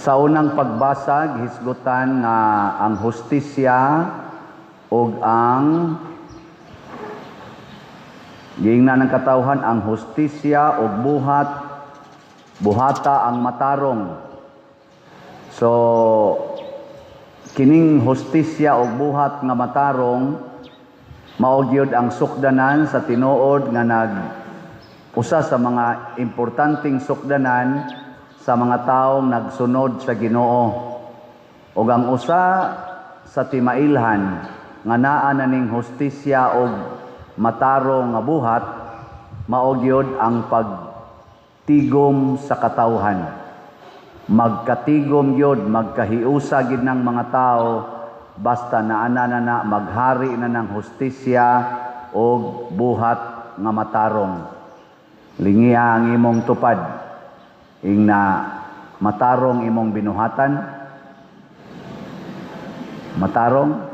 Sa unang pagbasag, hisgutan nga ang hustisya ug ang giingnan ng katawhan ang hustisya ug buhata ang matarong. So kining hustisya ug buhat nga matarong mao gyud ang sukdanan sa tinuod nga usa sa mga importanteng sukdanan sa mga taong nagsunod sa Ginoo. Ug ang usa sa timailhan nga naa na ning hustisya ug matarong nga buhat mao gyud ang pagtigom sa katawhan. Magkatigom gyud, magkahiusa gid ng mga tao basta naana na maghari na ng hustisya ug buhat nga matarong. Lingiya ang imong tupad ingna matarong imong binuhatan. Matarong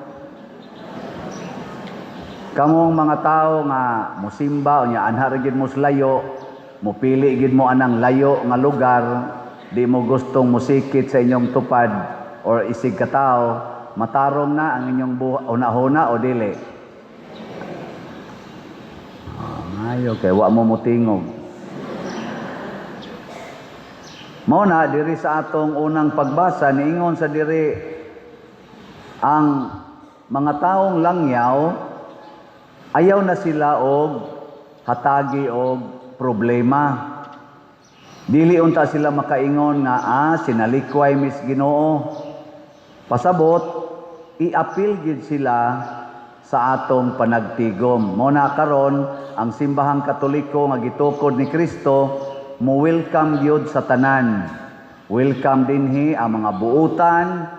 kamong mga tao nga mosimba unya anha gid mo layo, mopili gid mo anang layo nga lugar, di mo gustong musikit sa inyong tupad or isig ka tao, matarong na ang inyong una-una o dili. Mayo kay wa mo mutingog. Mao na diri sa atong unang pagbasa niingon sa diri ang mga taong langyaw ayaw na sila og hatagi og problema. Dili unta sila makaingon nga sinalikway mis Ginoo. Pasabot i-appeal gid sila sa atong panagtigom. Mao na karon ang simbahang Katoliko nga gitukod ni Kristo mo welcome gyud sa tanan. Welcome dinhi ang mga buutan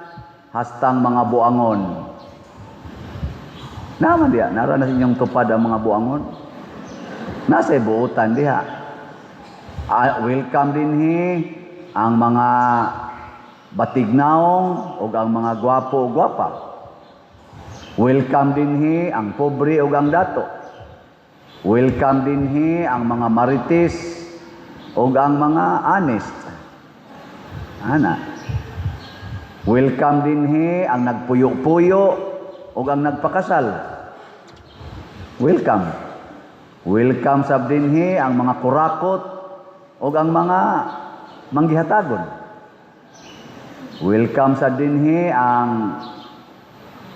hastang mga buangon. Naman diha, nara na inyong tupad ang mga buangon. Nasa buutan diha. Welcome dinhi ang mga batignaong ug ang mga gwapo o gwapa. Welcome dinhi ang pobre ug ang dato. Welcome dinhi ang mga marites ug ang mga honest. Ana. Welcome dinhi ang nagpuyo-puyo ug ang nagpakasal. Welcome. Welcome sab dinhi ang mga kurakot ug ang mga manggihatagon. Welcome sab dinhi ang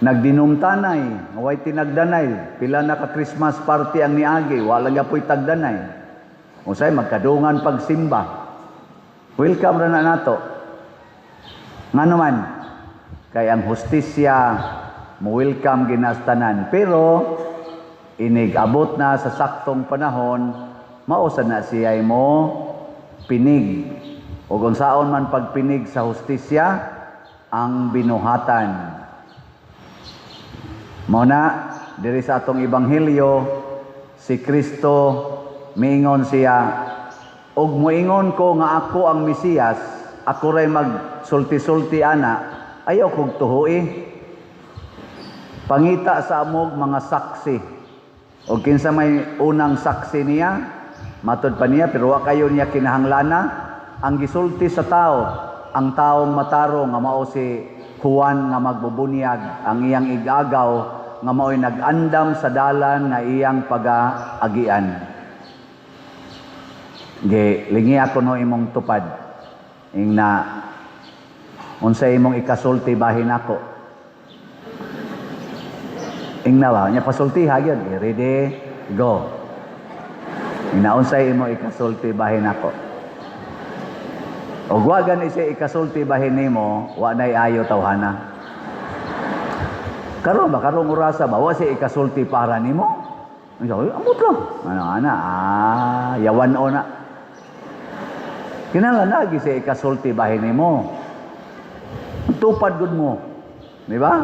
nagdinumtanay, way tinagdanay, pila na ka Christmas party ang niagi, wala gapoy tagdanay. Unsay magkadungan pagsimba. Welcome ra na nato. Ngano man kay ang hustisya mo welcome ginastanan, pero inig abot na sa saktong panahon mausa na siyay mo pinig. Ug unsaon man pagpinig sa hustisya ang binuhatan. Mao na diri sa atong ebanghelyo si Kristo miingon siya, og moingon ko nga ako ang Mesiyas, ako ray magsulti-sulti ana, ayaw kog tuhoy. Pangita sa amog mga saksi. Og kinsa may unang saksi niya, matud pa niya, pero wa kayo niya kinahanglana, ang gisulti sa tao, ang taong matarong nga mao si Juan nga magbubunyag, ang iyang igagaw nga mao'y nag-andam sa dalan nga iyang pag-aagian. Lingi ako no imong tupad. Ingna unsay imong ikasulti bahin ako. Ingna ba nya pasulti gyud. Ready, go. Ingna unsay imong ikasulti bahin ako. Og wa gani siya ikasulti bahin nimo, wa nay ayo tawhana. Karon orasa ba wa siya ikasulti para nimo? Amot lang. Ana yawan o na. Kinahanglan lagi siya ikasulti bahin nimo. Tupad gud mo. Di ba?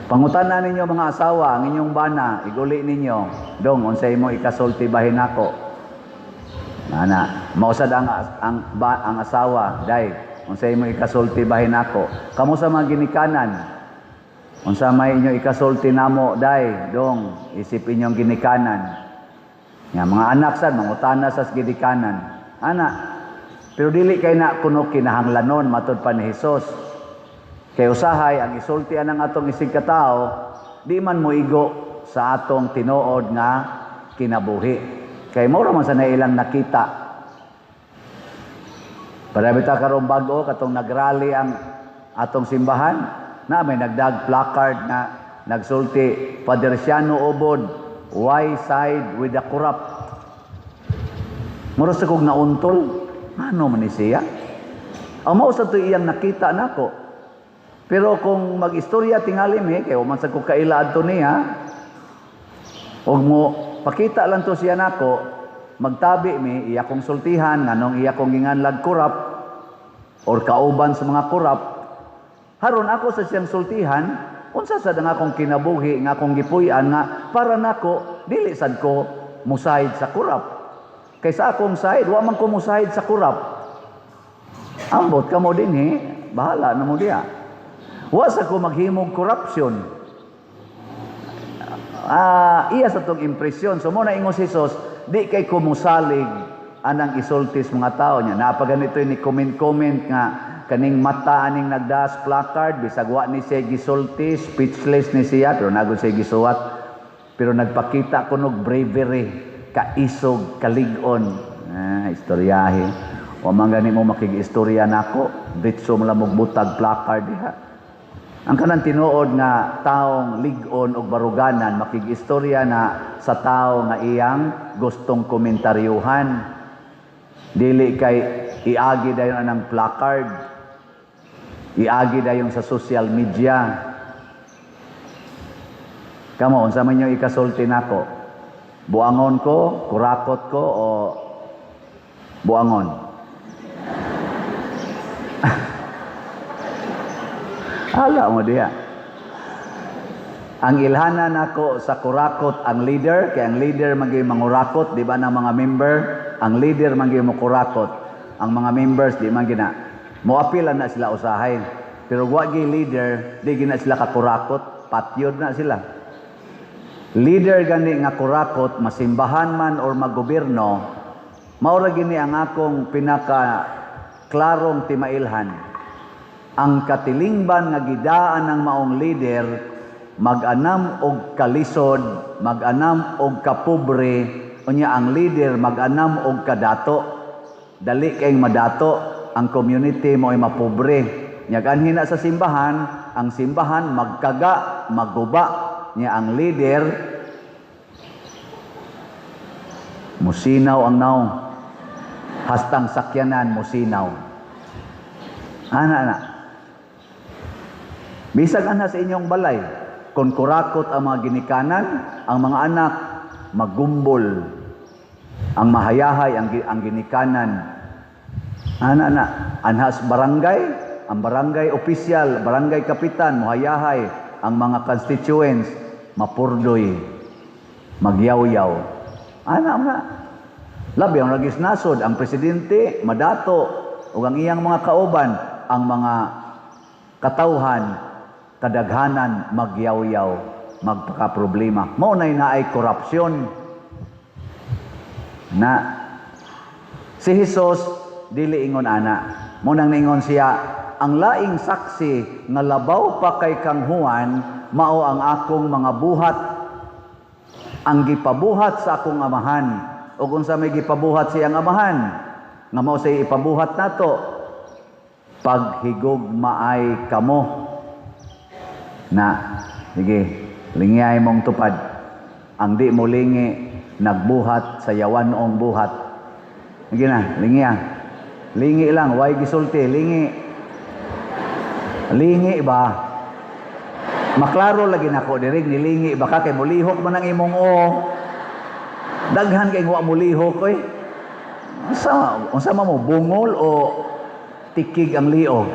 Pangutanan ninyo mga asawa, ang inyong bana, iguli ninyo, dong unsay mo ikasulti bahin ako. Ana, mausad ang asawa, day, unsay mo ikasulti bahin ako. Kamo sa mga ginikanan, unsa may inyo ikasulti namo, day, dong, isip inyong ginikanan. Nga mga anak sad mangutana sa ginikanan. Ana, Pero dili kay na kuno kinahanglanon matud pa ni Hesus. Kay usahay ang isultian ng atong isig katao, di man mo igo sa atong tinuod nga kinabuhi. Kay mura man sa nailang nakita. Para bita karong bag-o katong nagrally ang atong simbahan, na may nagdag placard nga nagsulti, Paderciano Ubod, why side with the corrupt? Mura sa kog nauntol, ano man ni siya? Ang mao sa to iyang nakita nako. Pero kung mag-istorya tingali mi, kay man sa kog kaila adto niya, og mo pakita lang to siya nako, magtabi mi iya kong sultihan nganong iya kong ginganlag korap or kauban sa mga korap. Haron ako sa siyang sultihan, unsa sad nga akong kinabuhi nga akong gipuy-an nga para nako dili sad ko musahid sa korap. Kaysa akong side, wa man ko musahid sa korap. Ambot ka mo din bahala na mo diya. Wa sa ko maghimog korupsyon. Iya sa tong impresyon. So mo na ingos Hesus, di kay kumusalig anang isultis mga tao niya. Napaganito ni comment nga kaning mata aning nagdas placard bisag wa ni siya gisulti, speechless ni siya pero nagud siya gisuwat. Pero nagpakita kunog bravery, kaisog, kalig-on. Istoryahe. O man gani mo makig-istorya nako, ditso mo lang butag placard diha. Ang kanang tinuod nga taong lig-on og baruganan makig-istorya na sa tao nga iyang gustong komentaryuhan. Dili kay iagi dayon anang placard. Iagi dayon sa social media. Kamo unsa man yung ikasulti nako? Buangon ko, kurakot ko o buangon? Hala mo diya. Ang ilhana nako sa kurakot ang leader, kay ang leader maging mangurakot, di ba ng mga member? Ang leader maging mo kurakot. Ang mga members di man gina. Moapilan na sila usahay. Pero wagi leader, di gina sila kakurakot, patyod na sila. Leader gani nga kurakot, masimbahan man or magobyerno, maura gini ang akong pinaka klarong timailhan. Ang katilingban nga gidaan ng maong leader, mag-anam og kalisod, mag-anam og kapobre, unya ang leader mag-anam og kadato. Dali kayong madato, ang community mo ay mapobre. Nyaganhin na sa simbahan, ang simbahan magkaga, magguba, niya ang leader musinaw ang naong hastang sakyanan musinaw ana bisag ana sa inyong balay kung kurakot ang mga ginikanan ang mga anak magumbol ang mahayahay ang ginikanan ana anhas barangay ang barangay opisyal barangay kapitan mahayahay ang mga constituents mapurdoy, magyaw-yaw. Labi ang lagis nasod, ang presidente, madato, o ang iyang mga kauban, ang mga katauhan, kadaghanan, magyaw-yaw, magpakaproblema. Maunay na ay korupsyon. Na, si Jesus, dili ingon ana. Munang ningon siya, ang laing saksi nga labaw pa kay kang Juan, mao ang akong mga buhat, ang gipabuhat sa akong amahan. O kung sa may gipabuhat siyang amahan, nga mao say ipabuhat nato, paghigugmaay kamo. Na, sige, lingiyay mong tupad. Ang di mo lingi, nagbuhat sa yawanong buhat. Sige na, lingiya. Lingi lang, way gisulti, lingi. Lingi ba? Maklaro lagi nako dirig nilingi baka kay mulihok man ang imong daghan kay wa mulihok oy. Unsa mo bungol o tikig ang liog?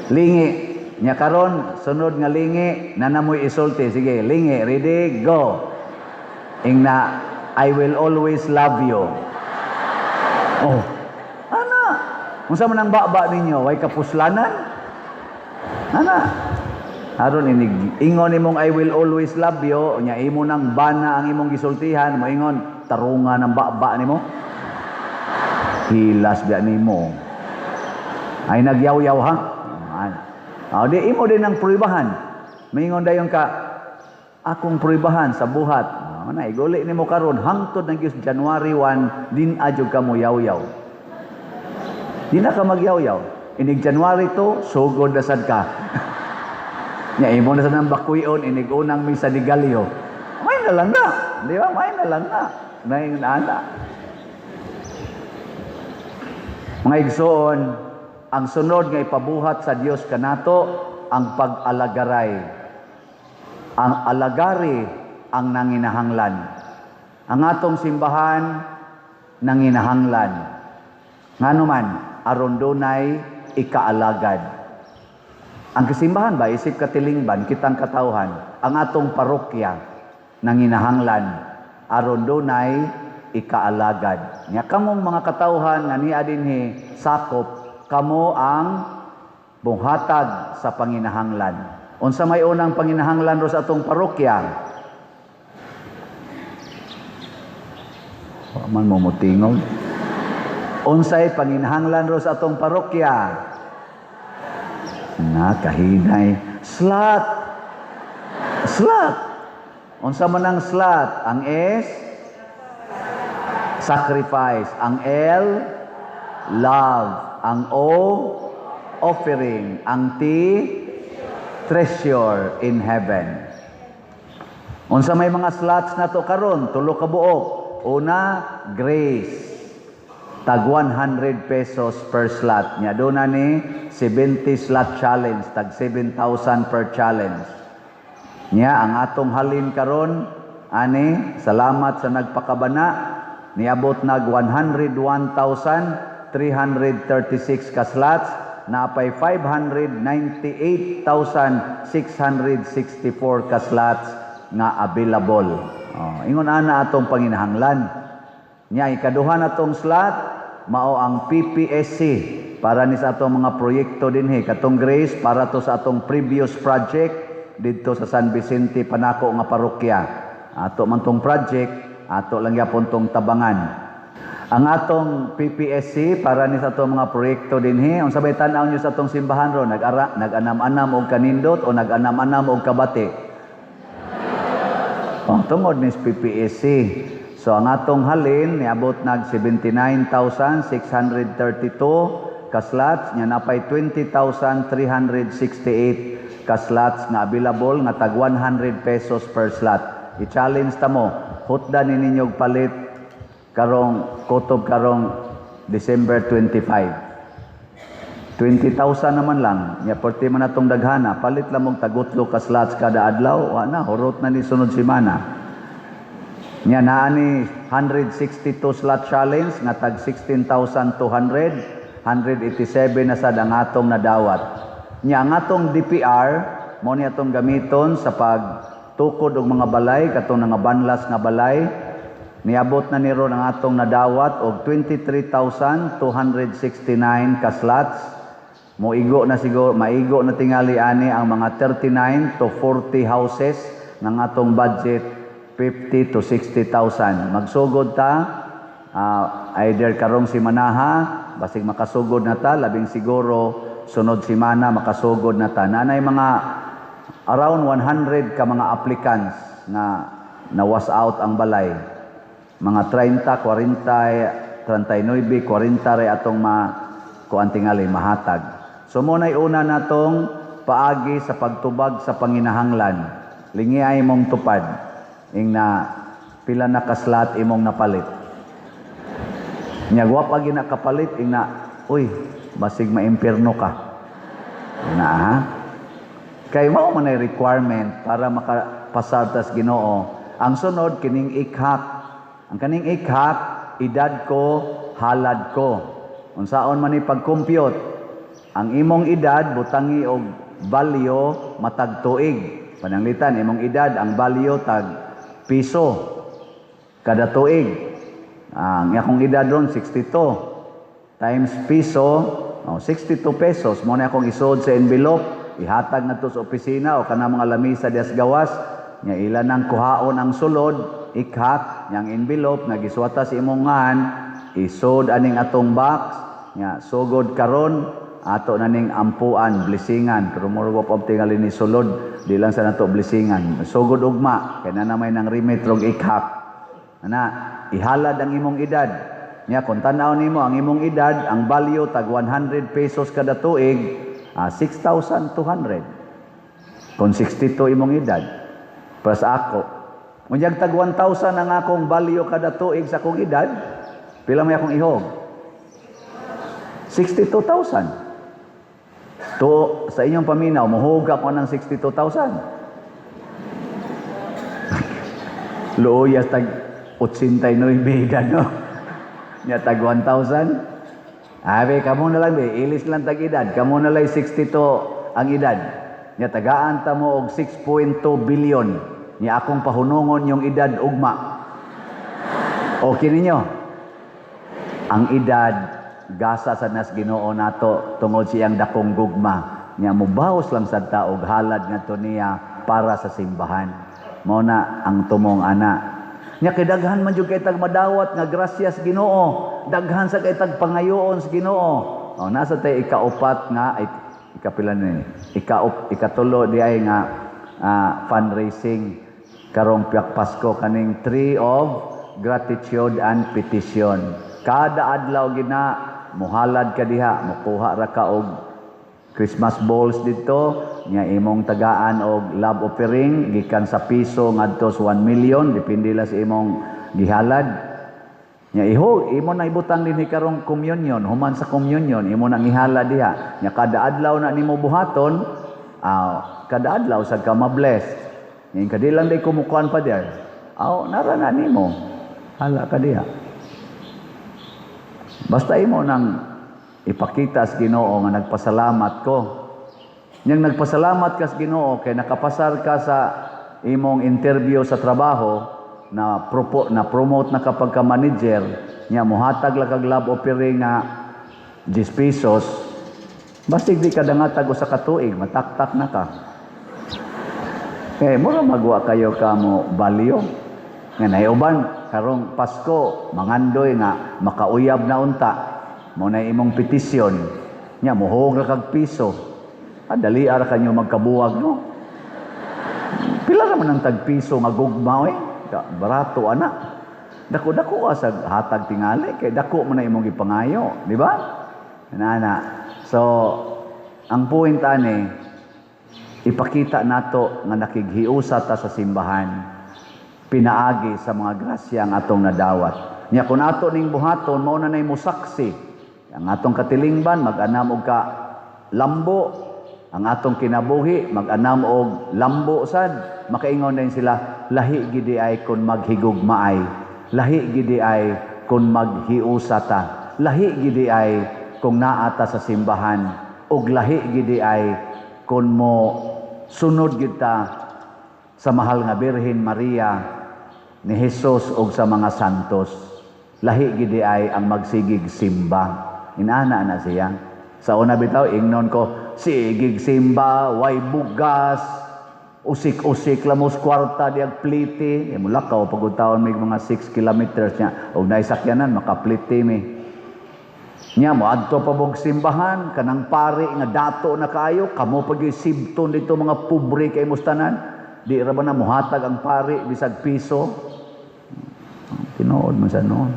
Lingi nya karon sunod nga lingi nanamoy isulti sige lingi ready go. Ingna I will always love you. Ana unsa man ang baba ninyo way kapuslanan? Ana aron ingon nimong I will always love you, nya imo nang bana ang imong gisultihan, moingon tarungan ng baba nimo. Hilas biya nimo. Ay nagyaw-yaw ha. Di imo din ang pruibahan. Mingon dayon ka, akong pruibahan sa buhat. Na iguli nimo karon hangtod ng January 1 din adyo ka mo yaw-yaw. Di na ka magyaw-yaw. Inig January 2, sugod na sad ka. Nya imo na sa nang bakuyon, inig unang misa ni Galio. May na lang na. Di ba? May na lang na. Naing naana. Mga igsoon, ang sunod nga ipabuhat sa Dios kanato ang pag-alagaray. Ang alagari ang nanginahanglan. Ang atong simbahan nanginahanglan. Nganuman aron dunay ikaalagad. Ang kasimbahan ba isip katilingban kitang katawhan, ang atong parokya nanginahanglan aron dunay ikaalagad. Nya kamong mga katawhan nga niya dinhi sakop kamo ang buhatag sa panginahanglan. Unsa may unang panginahanglan ro sa atong parokya? Wa man mo motingog. Unsay panginahanglan ro sa atong parokya? Kahinay. Slot. Unsa man ang slot? Ang S, sacrifice. Ang L, love. Ang O, offering. Ang T, treasure in heaven. Unsa may mga slots na to karon? Tulo ka buok. Una, grace. Tag 100 pesos per slot. Nya do na ni 70 slot challenge, tag 7,000 per challenge. Nya ang atong halin karon ani salamat sa nagpakabana niabot nag 101,336 ka slots, napay 598,664 ka slots nga available. Ingon ana atong panginahanglan. Nya ikaduha natong slot mao ang PPSC para ni sa atong mga proyekto dinhi, katong grace para to sa atong previous project didto sa San Vicente Panako nga parokya. Ato man tong project, ato lang gyapon tong tabangan. Ang atong PPSC para ni sa atong mga proyekto dinhi, unsa bay tan-aw nyo sa atong simbahan ro, nag-anam-anam og kanindot o nag-anam-anam og kabati? Tungod ni PPSC. So ang atong halin niabot nag 79,632 ka slots, nya napay 20,368 ka slots na available nga tag 100 pesos per slot. I-challenge ta mo, hutda ni ninyog palit karong kutob karong December 25. 20,000 naman lang. Nya porti man atong daghana, palit lang mong tagutlo ka slots kada adlaw, wa na hurot na ni sunod semana. Nya naa ni 162 slot challenge nga tag 16,200, 187 na sad ang atong nadawat. Nya ang atong DPR mo ni atong gamiton sa pagtukod og mga balay katong nga banlas nga balay. Niabot na ni ron ang atong nadawat og 23,269 ka slots. Maigo na tingali ani ang mga 39 to 40 houses ng atong budget 50 to 60,000. Magsugod ta, either karong simanaha, basig makasugod na ta, labing siguro sunod simana makasugod na ta. Nanay mga around 100 ka mga applicants na nawas out ang balay. Mga 30, 40, 39, 40 ray atong kuantingali mahatag. So muna'y una natong paagi sa pagtubag sa panginahanglan. Lingi ay mong tupad. Na pila na kaslat imong napalit. Nyagwa pag nakapalit uy, basig maimpirno ka. Na ha? Kay mao man ay requirement para makapasar tas Ginoo. Ang sunod kining ikhak. Ang kaning ikhak, edad ko, halad ko. Unsaon man ni pag-compute? Ang imong edad butangi og balyo matag tuig. Pananglitan imong edad ang balyo tag piso kada tuig. Ang akong edad ron 62 times piso, 62 pesos mo na akong isod sa envelope, ihatag na to sa opisina o kana mga lamisa dias gawas, nya ilan ang kuhaon ang sulod, ikhak yang envelope nga giswata sa imong ngan isod aning atong box nya sugod karon ato naning ampuan blessingan pero murag wa pa tingali ni sulod di lang sa nato blessingan sugod ugma kay na may nang remit rog ikhap ana ihalad ang imong edad nya kung tan-aw nimo ang imong edad ang value tag 100 pesos kada tuig 6,200 kung 62 imong edad para sa ako unyag tag 1,000 ang akong value kada tuig sa akong edad pila may akong ihog 62,000 to sa inyong paminaw, muhuga ko ng 62,000. Luuyas tag 89 edad, no? Nya tag 1,000. Abi, kamo na lang, ilis lang tag edad. Kamo na lang 62 ang edad. Nya tagaan ta mo og 6.2 billion. Nya akong pahunungon yung edad ugma. Okay ninyo? Ang edad gasa sa nas Ginoo nato tungod siyang dakong gugma nya mubawas lang sad ta og halad ngadto niya para sa simbahan mao na ang tumong ana nya kay daghan man jud kay tag madawat nga grasyas Ginoo daghan sa kay tag pangayoon sa Ginoo nasa tay ikaupat nga ikapila ni ikatulo di ay nga fundraising karong piyak Pasko kaning Tree of Gratitude and Petition kada adlaw gina muhalad ka diha mukuha ra ka og Christmas balls dito nya imong tagaan og love offering gikan sa piso ngadto sa 1 million depende la sa imong gihalad nya imo na ibutang dinhi karong communion human sa communion imo nang ihalad diha nya kada adlaw na nimo buhaton kada adlaw sad ka ma-bless nya kadilang day kumukuan pa diha nara na nimo hala ka diha basta imo nang ipakita sa Ginoo nga nagpasalamat ko. Nang nagpasalamat ka sa Ginoo kay nakapasar ka sa imong interview sa trabaho na promote na kapag ka manager, nya muhatag lang kag love offering nga 10 pesos. Basta di ka dangatag usa ka tuig, mataktak na ka. Kay mura magwa kayo kamo balyo. Nga naiuban karong Pasko mangandoy nga makauyab na unta mo na imong petisyon nya muhog ra kag piso dali ara kanyo magkabuwag no pila naman ang tag piso nga gugma barato ana dako-dako sa hatag tingali kay dako man na imong gipangayo di ba nana so ang point ani ipakita nato nga nakighiusa ta sa simbahan pinaagi sa mga grasya ang atong nadawat. Nya kung ato ning buhaton mao na nay musaksi. Ang atong katilingban mag-anam og ka lambo, ang atong kinabuhi mag-anam og lambo sad. Makaingon din sila lahi gidi ay kun maghigugmaay, lahi gidi ay kun maghiusata, lahi gidi ay kung naata sa simbahan, ug lahi gidi ay kun mo sunod kita sa mahal nga Birhen Maria ni Jesus og sa mga santos. Lahi gidi ay ang magsigig simba. Inana na siya. Sa una bitaw ingnon ko sigig simba, way bugas, usik-usik lamos kwarta diag pliti. Mulakaw pagud taon may mga 6 kilometers nya og naisakyanan makapliti mi. Nya mo adto pa bog simbahan kanang pari nga dato na kayo kamo pag sibton dito mga pobre kay mustanan. Di ra ba na muhatag ang pari bisag piso? Tinood mo sa noon.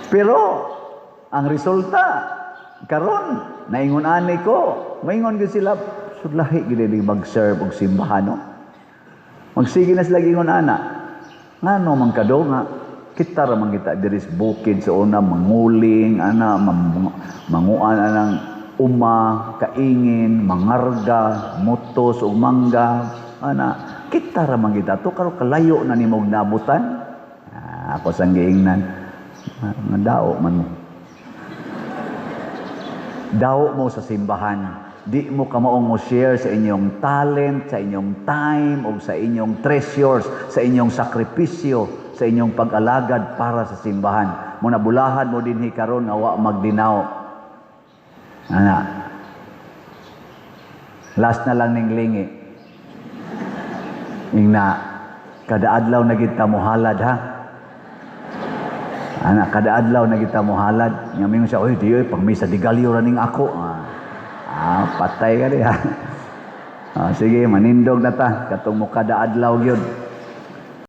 Pero ang resulta karon naingon ani ko, maingon gyud sila sudlahi gid di mag-serve og simbahan no. Magsige na sila ingon ana. Ngano man kado nga kita ra man kita diri sa bukid sa una manguling ana manguan anang uma, kaingin, mangarga, mutos ug mangga ana kita ra man kita to karo kalayo na nimo nabutan ako sang giingnan nga dao man mo dao mo sa simbahan di mo kamaong mo share sa inyong talent sa inyong time o sa inyong treasures sa inyong sakripisyo sa inyong pag-alagad para sa simbahan mo nabulahan mo dinhi karon nga wa magdinaw ana last na lang ning lingi ing na kada adlaw na gid ta mohalad ha Anak kada adlaw na kita mo halad. Nga mingon siya, oy, diyo, pag may sa digalyo raning ako. Patay ka diha. Sige, manindog na ta. Katong mo kada adlaw gyud.